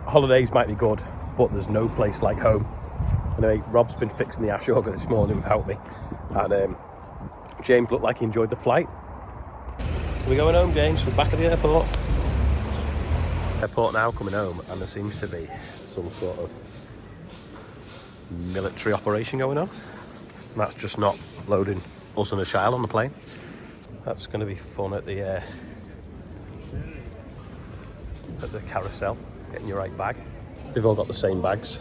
holidays might be good, but there's no place like home. Anyway, Rob's been fixing the ash auger this morning without me, and James looked like he enjoyed the flight. We're going home, James. We're back at the airport. Airport now, coming home, and there seems to be some sort of military operation going on. And that's just not loading us and a child on the plane. That's going to be fun at the carousel, getting your right bag. They've all got the same bags.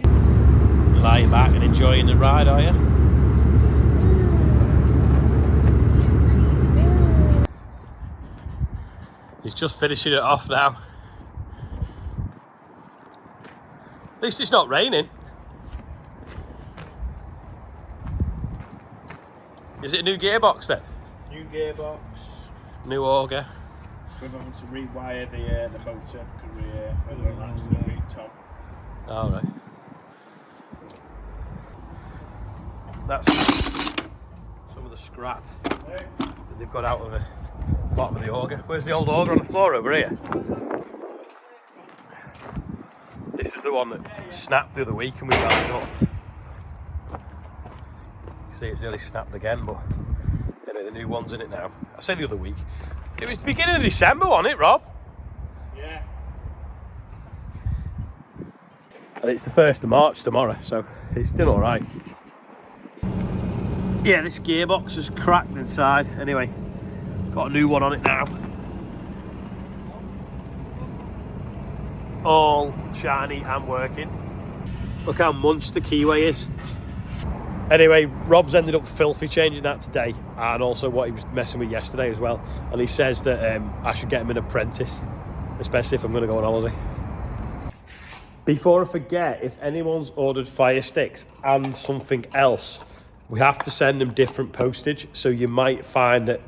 You're lying back and enjoying the ride, are you? He's just finishing it off now. At least it's not raining. Is it a new gearbox then? New gearbox. New auger. We're having to rewire the motor because we had an accident with Tom. All right. That's some of the scrap that they've got out of the bottom of the auger. Where's the old auger on the floor over here? This is the one that snapped the other week and we got it up. You see it's nearly snapped again, but anyway, the new one's in it now. I say the other week. It was the beginning of December, wasn't it, Rob? Yeah. And it's the 1st of March tomorrow, so it's still alright. Yeah, this gearbox is cracked inside. Anyway, got a new one on it now. All shiny and working. Look how munched the keyway is. Anyway, Rob's ended up filthy changing that today, and also what he was messing with yesterday as well. And he says that I should get him an apprentice, especially if I'm going to go on holiday. Before I forget, if anyone's ordered fire sticks and something else, we have to send them different postage. So you might find that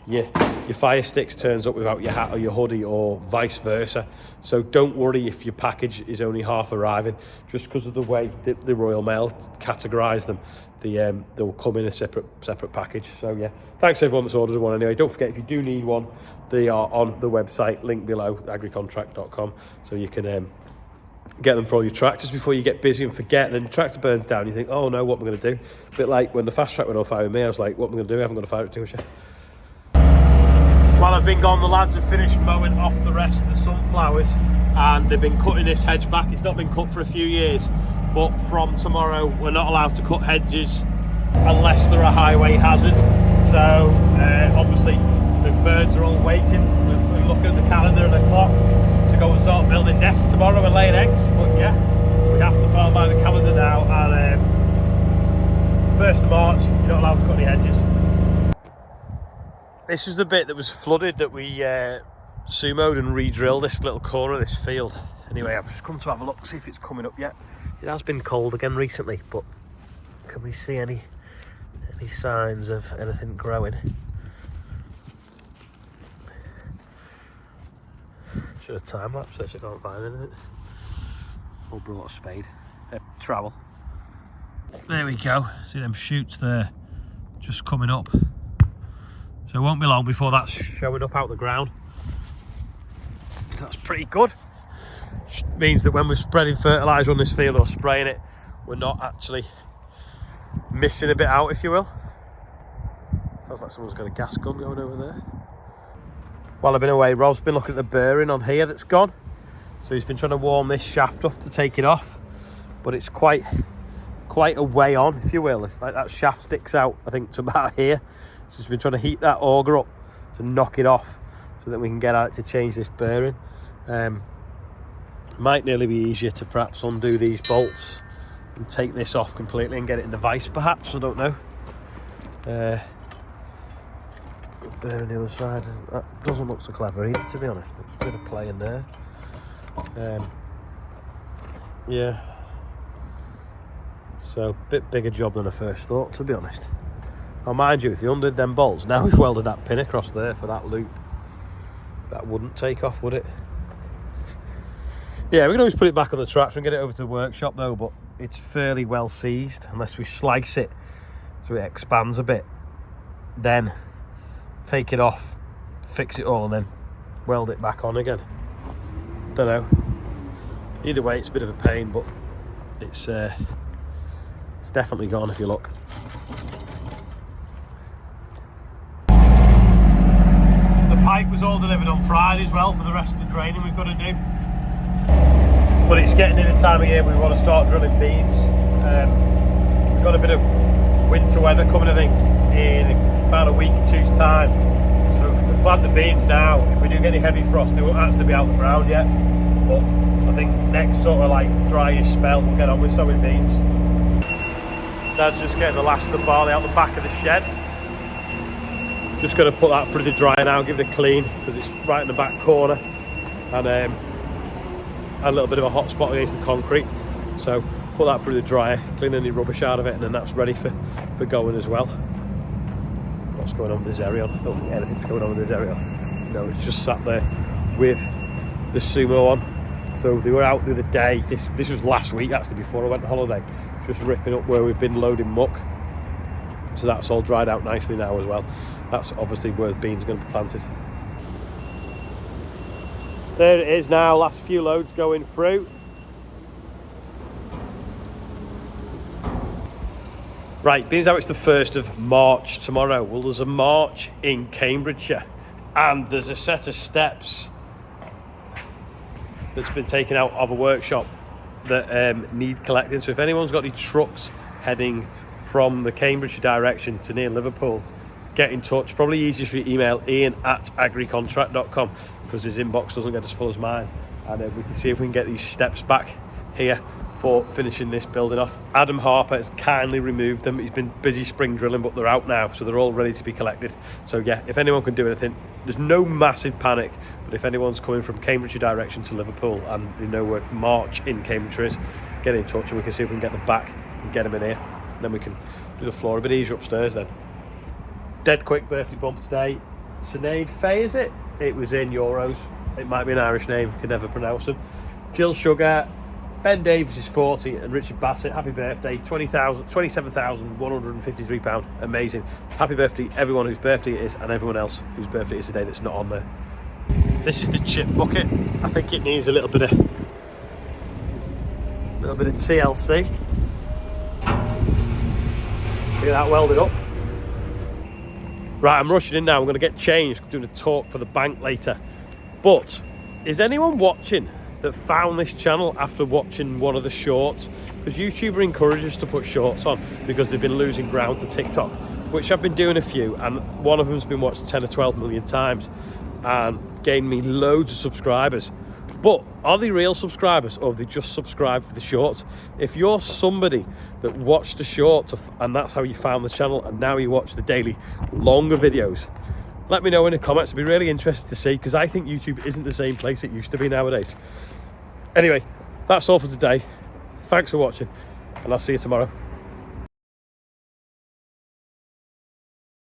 your fire sticks turns up without your hat or your hoodie, or vice versa. So don't worry if your package is only half arriving, just because of the way the Royal Mail categorise them. They'll come in a separate package. So yeah, thanks everyone that's ordered one anyway. Don't forget, if you do need one, they are on the website, link below, agricontract.com, so you can get them for all your tractors before you get busy and forget. And then the tractor burns down, you think, oh no, what am I going to do? A bit like when the fast track went on fire with me, I was like, what am I going to do? I haven't got a fire extinguisher. While I've been gone, the lads have finished mowing off the rest of the sunflowers, and they've been cutting this hedge back. It's not been cut for a few years, but from tomorrow we're not allowed to cut hedges unless they're a highway hazard. So obviously the birds are all waiting. We're looking at the calendar and the clock to go and start building nests tomorrow and laying eggs. But yeah, we have to follow by the calendar now, and 1st of March you're not allowed to cut any hedges. This is the bit that was flooded that we sumoed and re-drilled, this little corner of this field. Anyway, I've just come to have a look, see if it's coming up yet. It has been cold again recently, but can we see any signs of anything growing? Should have time-lapsed this, I can't find anything. Or brought a spade, trowel. There we go, see them shoots there, just coming up. So it won't be long before that's showing up out the ground. That's pretty good. Which means that when we're spreading fertiliser on this field or spraying it, we're not actually missing a bit out, if you will. Sounds like someone's got a gas gun going over there. While I've been away, Rob's been looking at the bearing on here that's gone. So he's been trying to warm this shaft off to take it off. But it's quite a way on, if you will. If like, that shaft sticks out, I think, to about here. So he's been trying to heat that auger up to knock it off so that we can get at it to change this bearing. Might nearly be easier to perhaps undo these bolts and take this off completely and get it in the vise, perhaps, I don't know. Bearing the other side, that doesn't look so clever either, to be honest. There's a bit of play in there. Yeah. So, a bit bigger job than I first thought, to be honest. Now, mind you, if you undid them bolts, now we've welded that pin across there for that loop, that wouldn't take off, would it? Yeah, we can always put it back on the tractor and get it over to the workshop though, but it's fairly well seized unless we slice it so it expands a bit. Then take it off, fix it all, and then weld it back on again. Don't know. Either way, it's a bit of a pain, but it's definitely gone if you look. The pipe was all delivered on Friday as well for the rest of the draining we've got to do. But it's getting in the time of year we want to start drilling beans. We've got a bit of winter weather coming, I think, in about a week or two's time. So if we plant the beans now, if we do get any heavy frost, they won't actually be out the ground yet. But I think next sort of like dryish spell, we'll get on with sowing beans. Dad's just getting the last of the barley out the back of the shed. Just going to put that through the dryer now, give it a clean, because it's right in the back corner. And a little bit of a hot spot against the concrete. So put that through the dryer, clean any rubbish out of it, and then that's ready for going as well. What's going on with this Arion? I don't think anything's going on with this Arion. No, it's just sat there with the Sumo on. So they were out the other day. This was last week actually, before I went on holiday, just ripping up where we've been loading muck. So that's all dried out nicely now as well. That's obviously where the beans are going to be planted. There it is now, last few loads going through. Right, being as how it's the 1st of March tomorrow, well, there's a march in Cambridgeshire and there's a set of steps that's been taken out of a workshop that need collecting. So if anyone's got any trucks heading from the Cambridgeshire direction to near Liverpool, get in touch. Probably easiest if you email ian@agricontract.com, because his inbox doesn't get as full as mine, and we can see if we can get these steps back here for finishing this building off. Adam Harper has kindly removed them. He's been busy spring drilling, but they're out now, so they're all ready to be collected. So yeah, if anyone can do anything, there's no massive panic, but if anyone's coming from Cambridgeshire direction to Liverpool and you know where March in Cambridgeshire is, get in touch and we can see if we can get them back and get them in here, and then we can do the floor a bit easier upstairs then. Dead quick birthday bump today. Sinead Faye, is it? It was in euros. It might be an Irish name, can never pronounce them. Jill Sugar, Ben Davis is 40, and Richard Bassett, happy birthday. £27,153. Amazing. Happy birthday everyone whose birthday it is, and everyone else whose birthday it is today that's not on there. This is the chip bucket. I think it needs a little bit of TLC. Get that welded up. Right, I'm rushing in now. I'm going to get changed, doing a talk for the bank later. But is anyone watching that found this channel after watching one of the shorts? Because YouTube encourages us to put shorts on because they've been losing ground to TikTok, which I've been doing a few, and one of them's been watched 10 or 12 million times and gained me loads of subscribers. But are they real subscribers, or have they just subscribed for the shorts? If you're somebody that watched the shorts and that's how you found the channel, and now you watch the daily longer videos, let me know in the comments. I'd be really interested to see, because I think YouTube isn't the same place it used to be nowadays. Anyway, that's all for today. Thanks for watching, and I'll see you tomorrow.